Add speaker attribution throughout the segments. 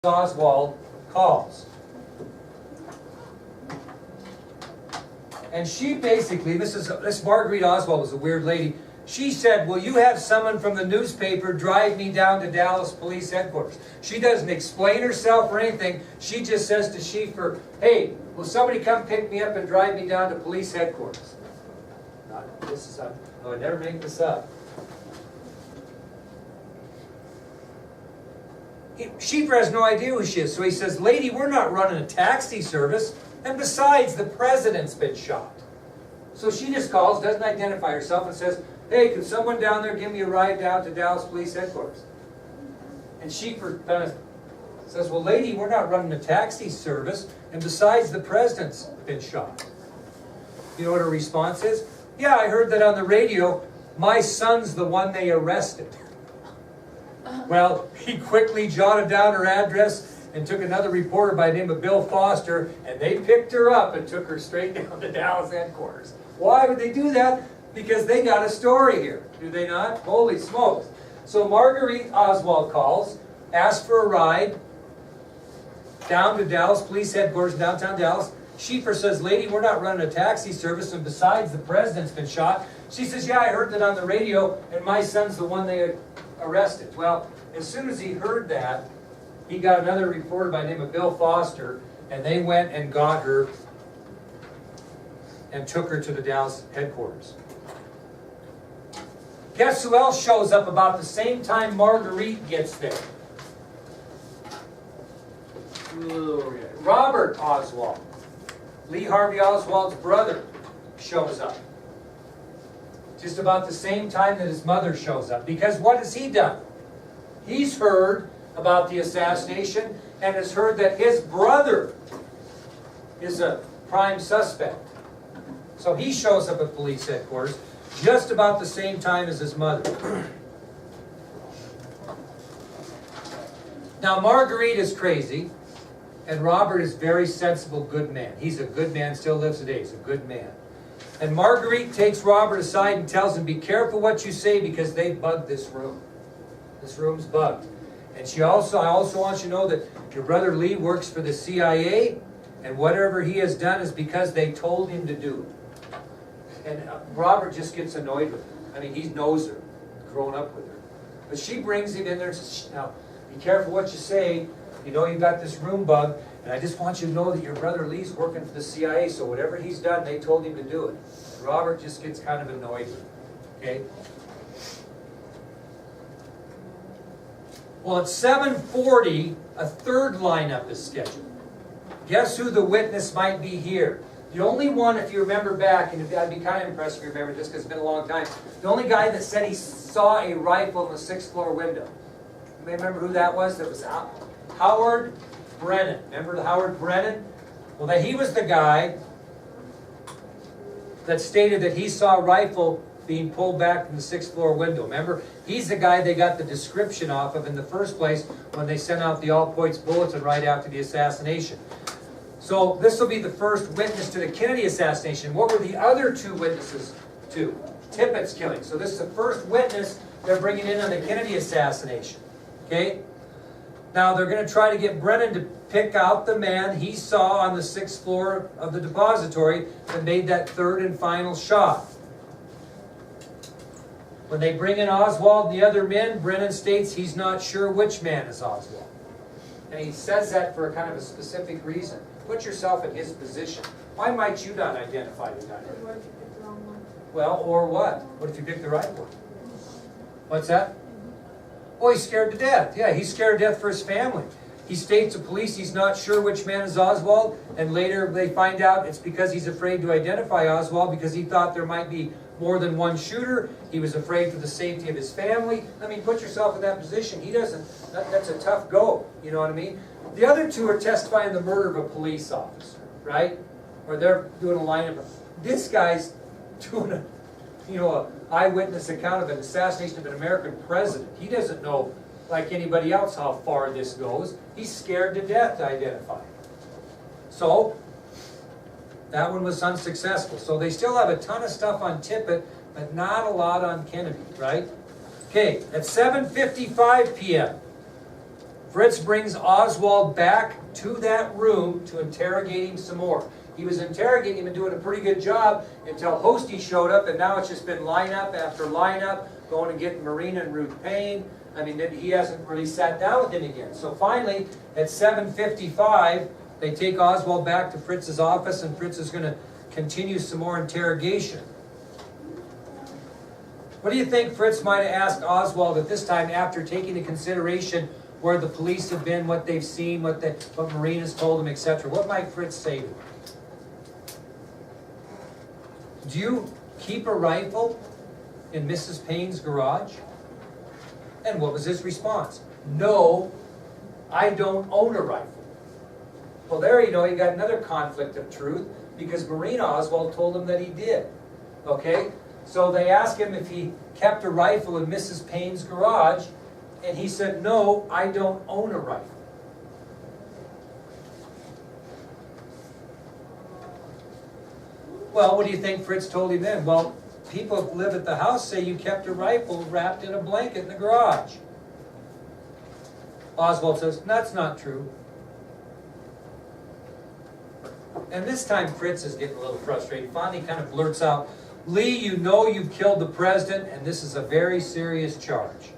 Speaker 1: Oswald calls. And she basically, this Marguerite Oswald was a weird lady. She said, will you have someone from the newspaper drive me down to Dallas Police Headquarters? She doesn't explain herself or anything. She just says to Schieffer, hey, will somebody come pick me up and drive me down to police headquarters? I would never make this up. Schieffer has no idea who she is, so he says, lady, we're not running a taxi service, and besides, the president's been shot. So she just calls, doesn't identify herself, and says, hey, could someone down there give me a ride down to Dallas Police Headquarters? And Schieffer kind of says, well, lady, we're not running a taxi service, and besides, the president's been shot. You know what her response is? Yeah, I heard that on the radio. My son's the one they arrested. Well, he quickly jotted down her address and took another reporter by the name of Bill Foster, and they picked her up and took her straight down to Dallas headquarters. Why would they do that? Because they got a story here, do they not? Holy smokes. So Marguerite Oswald calls, asks for a ride down to Dallas Police Headquarters, downtown Dallas. Schieffer says, lady, we're not running a taxi service, and besides, the president's been shot. She says, yeah, I heard that on the radio, and my son's the one they arrested. Well, as soon as he heard that, he got another reporter by the name of Bill Foster, and they went and got her and took her to the Dallas headquarters. Guess who else shows up about the same time Marguerite gets there? Robert Oswald, Lee Harvey Oswald's brother, shows up. Just about the same time that his mother shows up. Because what has he done? He's heard about the assassination and has heard that his brother is a prime suspect. So he shows up at police headquarters just about the same time as his mother. Now Marguerite is crazy, and Robert is a very sensible, good man. He's a good man, still lives today. He's a good man. And Marguerite takes Robert aside and tells him, be careful what you say because they bugged this room. This room's bugged. And I also want you to know that your brother Lee works for the CIA, and whatever he has done is because they told him to do it. And Robert just gets annoyed with her. I mean, he knows her, grown up with her. But she brings him in there and says, now, be careful what you say. You know you've got this room bug, and I just want you to know that your brother Lee's working for the CIA, so whatever he's done, they told him to do it. Robert just gets kind of annoyed with it. Okay? Well, at 7:40, a third lineup is scheduled. Guess who the witness might be here? The only one, if you remember back, and I'd be kind of impressed if you remember this because it's been a long time, the only guy that said he saw a rifle in the 6th floor window. You may remember who that was? That was Howard Brennan. Remember Howard Brennan? Well, he was the guy that stated that he saw a rifle being pulled back from the 6th floor window. Remember? He's the guy they got the description off of in the first place when they sent out the All Points Bulletin right after the assassination. So this will be the first witness to the Kennedy assassination. What were the other two witnesses to? Tippett's killing. So this is the first witness they're bringing in on the Kennedy assassination. Okay? Now they're going to try to get Brennan to pick out the man he saw on the 6th floor of the depository that made that third and final shot. When they bring in Oswald and the other men, Brennan states he's not sure which man is Oswald. And he says that for a kind of a specific reason. Put yourself in his position. Why might you not identify the guy?
Speaker 2: What if you picked the wrong one?
Speaker 1: Well, or what? What if you pick the right one? What's that? Oh, he's scared to death. Yeah, he's scared to death for his family. He states to police he's not sure which man is Oswald, and later they find out it's because he's afraid to identify Oswald because he thought there might be more than one shooter. He was afraid for the safety of his family. I mean, put yourself in that position. He doesn't, that's a tough go, you know what I mean? The other two are testifying the murder of a police officer, right? Or they're doing a lineup. This guy's doing a eyewitness account of an assassination of an American president. He doesn't know, like anybody else, how far this goes. He's scared to death to identify. So, that one was unsuccessful. So they still have a ton of stuff on Tippett, but not a lot on Kennedy, right? Okay, at 7:55 p.m., Fritz brings Oswald back to that room to interrogate him some more. He was interrogating him and doing a pretty good job until Hosty showed up, and now it's just been lineup after lineup, going and getting Marina and Ruth Payne. I mean, he hasn't really sat down with him again. So finally, at 7:55, they take Oswald back to Fritz's office, and Fritz is going to continue some more interrogation. What do you think Fritz might have asked Oswald at this time after taking into consideration where the police have been, what they've seen, what Marina's told them, etc.? What might Fritz say to him? Do you keep a rifle in Mrs. Payne's garage? And what was his response? No, I don't own a rifle. Well, there you got another conflict of truth, because Marina Oswald told him that he did. Okay? So they asked him if he kept a rifle in Mrs. Payne's garage, and he said, no, I don't own a rifle. Well, what do you think Fritz told him then? Well, people who live at the house say you kept a rifle wrapped in a blanket in the garage. Oswald says, that's not true. And this time Fritz is getting a little frustrated. Finally kind of blurts out, Lee, you know you've killed the president, and this is a very serious charge.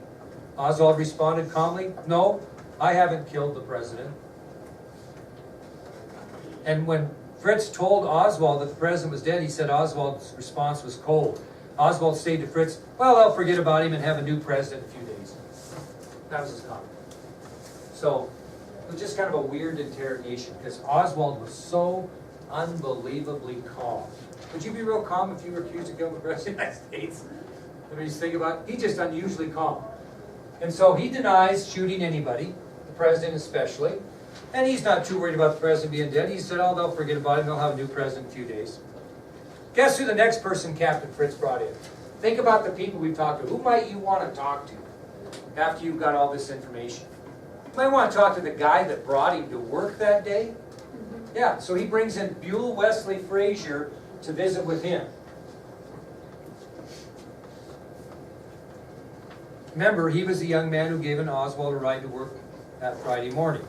Speaker 1: Oswald responded calmly, no, I haven't killed the president. And when Fritz told Oswald that the president was dead, he said Oswald's response was cold. Oswald stated to Fritz, well, I'll forget about him and have a new president in a few days. That was his comment. So it was just kind of a weird interrogation, because Oswald was so unbelievably calm. Would you be real calm if you were accused of killing the president of the United States? I mean, just think about it. He's just unusually calm. And so he denies shooting anybody, the president especially. And he's not too worried about the president being dead. He said, oh, they'll forget about him. They'll have a new president in a few days. Guess who the next person Captain Fritz brought in? Think about the people we've talked to. Who might you want to talk to after you've got all this information? You might want to talk to the guy that brought him to work that day. Yeah, so he brings in Buell Wesley Frazier to visit with him. Remember, he was the young man who gave Oswald a ride to work that Friday morning.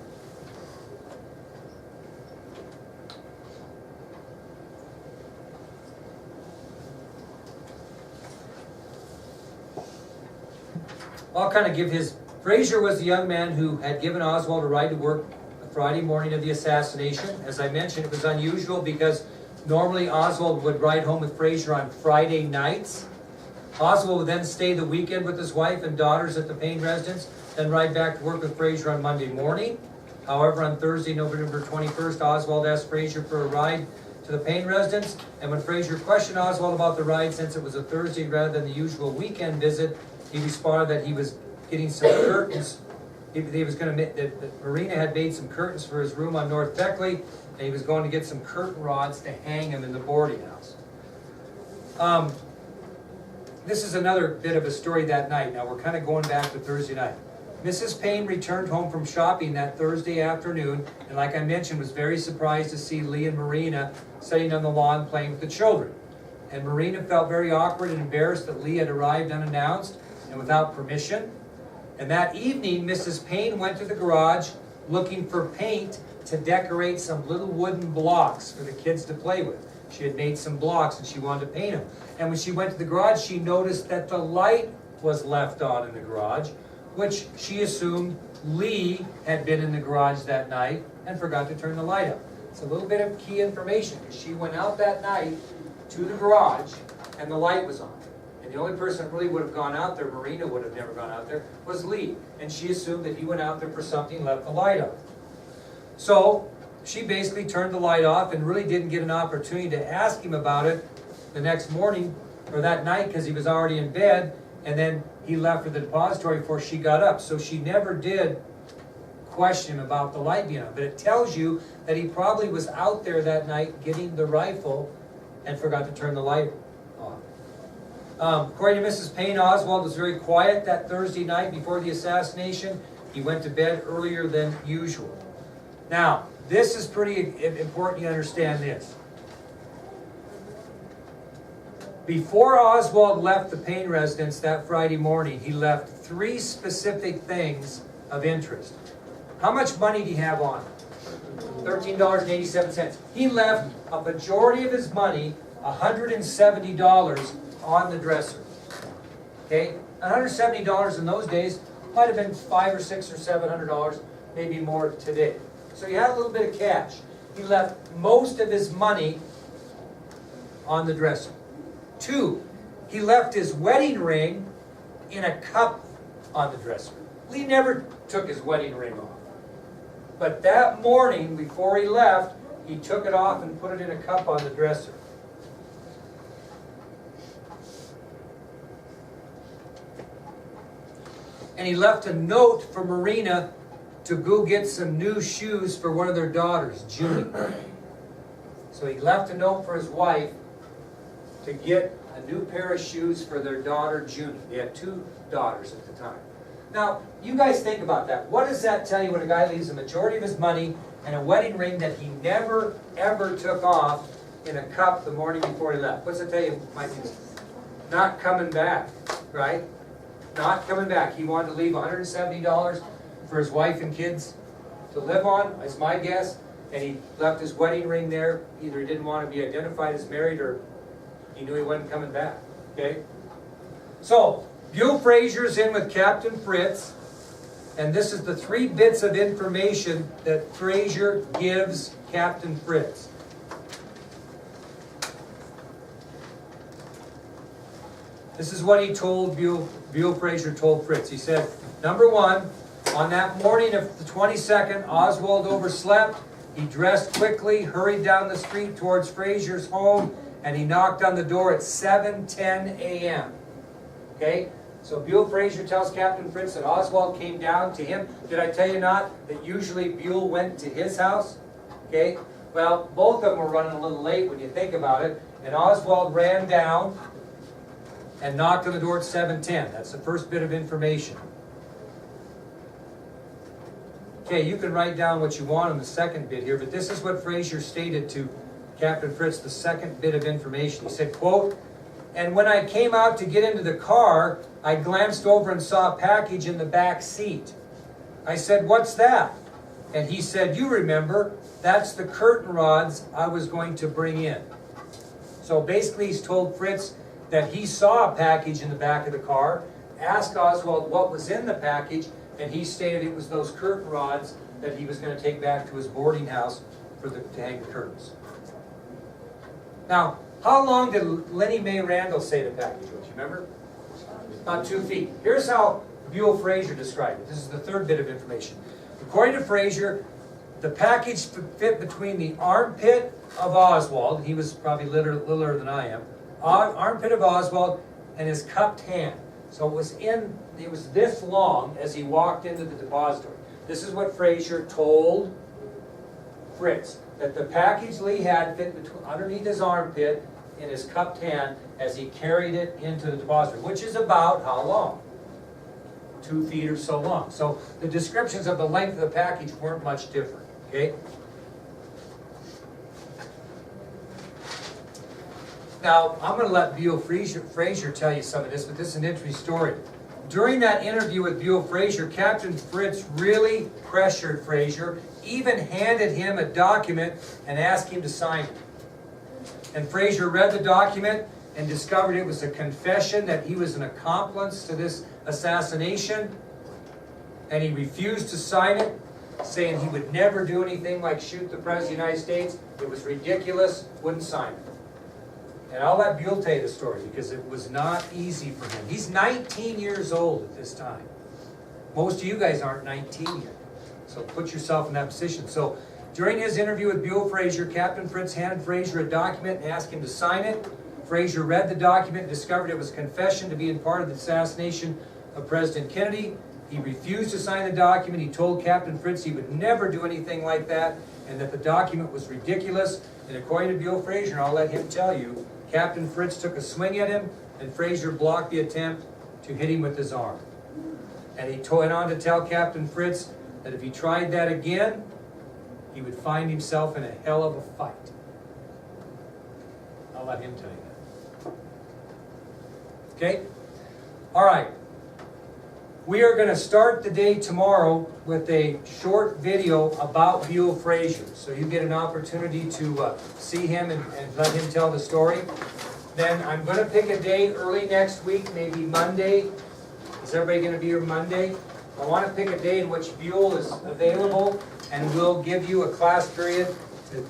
Speaker 1: I'll kind of give his... Frazier was the young man who had given Oswald a ride to work the Friday morning of the assassination. As I mentioned, it was unusual because normally Oswald would ride home with Frazier on Friday nights. Oswald would then stay the weekend with his wife and daughters at the Payne residence, then ride back to work with Frazier on Monday morning. However, on Thursday, November 21st, Oswald asked Frazier for a ride to the Payne residence, and when Frazier questioned Oswald about the ride, since it was a Thursday rather than the usual weekend visit, he responded that he was getting some curtains. He was going to that Marina had made some curtains for his room on North Beckley, and he was going to get some curtain rods to hang them in the boarding house. This is another bit of a story that night. Now we're kind of going back to Thursday night. Mrs. Payne returned home from shopping that Thursday afternoon, and like I mentioned, was very surprised to see Lee and Marina sitting on the lawn playing with the children. And Marina felt very awkward and embarrassed that Lee had arrived unannounced and without permission. And that evening, Mrs. Payne went to the garage looking for paint to decorate some little wooden blocks for the kids to play with. She had made some blocks and she wanted to paint them. And when she went to the garage, she noticed that the light was left on in the garage, which she assumed Lee had been in the garage that night and forgot to turn the light up. It's a little bit of key information, because she went out that night to the garage and the light was on. And the only person that really would have gone out there, Marina would have never gone out there, was Lee. And she assumed that he went out there for something and left the light on. So she basically turned the light off and really didn't get an opportunity to ask him about it the next morning or that night, because he was already in bed, and then he left for the depository before she got up. So she never did question him about the light being on. But it tells you that he probably was out there that night getting the rifle and forgot to turn the light on. According to Mrs. Payne, Oswald was very quiet that Thursday night before the assassination. He went to bed earlier than usual. Now, this is pretty important you understand this. Before Oswald left the Payne residence that Friday morning, he left 3 specific things of interest. How much money do you have on? $13.87. He left a majority of his money, $170 on the dresser. Okay? $170 in those days might have been $500 or $600 or $700, maybe more today. So he had a little bit of cash. He left most of his money on the dresser. 2, he left his wedding ring in a cup on the dresser. He never took his wedding ring off. But that morning, before he left, he took it off and put it in a cup on the dresser. And he left a note for Marina to go get some new shoes for one of their daughters, Julie. So he left a note for his wife to get a new pair of shoes for their daughter, Junie. They had 2 daughters at the time. Now, you guys think about that. What does that tell you when a guy leaves a majority of his money and a wedding ring that he never, ever took off in a cup the morning before he left? What's it tell you, Mike? Not coming back, right? Not coming back. He wanted to leave $170 for his wife and kids to live on, is my guess. And he left his wedding ring there. Either he didn't want to be identified as married or he knew he wasn't coming back. Okay? So, Buell Fraser's in with Captain Fritz. And this is the 3 bits of information that Fraser gives Captain Fritz. This is what he told Buell Fraser told Fritz. He said, number 1, on that morning of the 22nd, Oswald overslept. He dressed quickly, hurried down the street towards Fraser's home, and he knocked on the door at 7:10 a.m. Okay? So Buell Fraser tells Captain Fritz that Oswald came down to him. Did I tell you not that usually Buell went to his house? Okay? Well, both of them were running a little late when you think about it. And Oswald ran down and knocked on the door at 7:10. That's the first bit of information. Okay, you can write down what you want on the second bit here, but this is what Fraser stated to Captain Fritz, the second bit of information. He said, quote, and when I came out to get into the car, I glanced over and saw a package in the back seat. I said, what's that? And he said, you remember, that's the curtain rods I was going to bring in. So basically he's told Fritz that he saw a package in the back of the car, asked Oswald what was in the package, and he stated it was those curtain rods that he was going to take back to his boarding house to hang the curtains. Now, how long did Lenny Mae Randall say the package was? You remember? About 2 feet. Here's how Buell Fraser described it. This is the third bit of information. According to Fraser, the package fit between the armpit of Oswald, he was probably littler than I am, armpit of Oswald and his cupped hand. So it was this long as he walked into the depository. This is what Fraser told Fritz, that the package Lee had fit underneath his armpit in his cupped hand as he carried it into the depository, which is about how long? 2 feet or so long. So the descriptions of the length of the package weren't much different, okay? Now, I'm going to let Buell Fraser tell you some of this, but this is an interesting story. During that interview with Buell Fraser, Captain Fritz really pressured Fraser, even handed him a document and asked him to sign it. And Fraser read the document and discovered it was a confession that he was an accomplice to this assassination, and he refused to sign it, saying he would never do anything like shoot the President of the United States. It was ridiculous, wouldn't sign it. And I'll let Buell tell you the story because it was not easy for him. He's 19 years old at this time. Most of you guys aren't 19 yet. So put yourself in that position. So during his interview with Buell Fraser, Captain Fritz handed Fraser a document and asked him to sign it. Fraser read the document and discovered it was a confession to being part of the assassination of President Kennedy. He refused to sign the document. He told Captain Fritz he would never do anything like that and that the document was ridiculous. And according to Buell Fraser, and I'll let him tell you, Captain Fritz took a swing at him, and Fraser blocked the attempt to hit him with his arm. And he went on to tell Captain Fritz that if he tried that again, he would find himself in a hell of a fight. I'll let him tell you that. Okay? All right. We are going to start the day tomorrow with a short video about Buell Frazier. So you get an opportunity to see him and let him tell the story. Then I'm going to pick a day early next week, maybe Monday. Is everybody going to be here Monday? I want to pick a day in which Buell is available, and we'll give you a class period to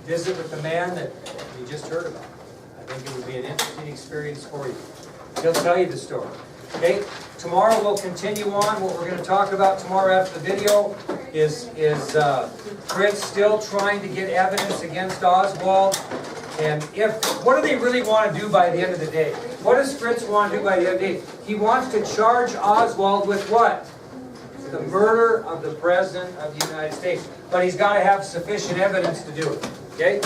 Speaker 1: visit with the man that you just heard about. I think it would be an interesting experience for you. He'll tell you the story. Okay? Tomorrow we'll continue on. What we're going to talk about tomorrow after the video is Fritz still trying to get evidence against Oswald. And what do they really want to do by the end of the day? What does Fritz want to do by the end of the day? He wants to charge Oswald with what? The murder of the President of the United States. But he's got to have sufficient evidence to do it. Okay?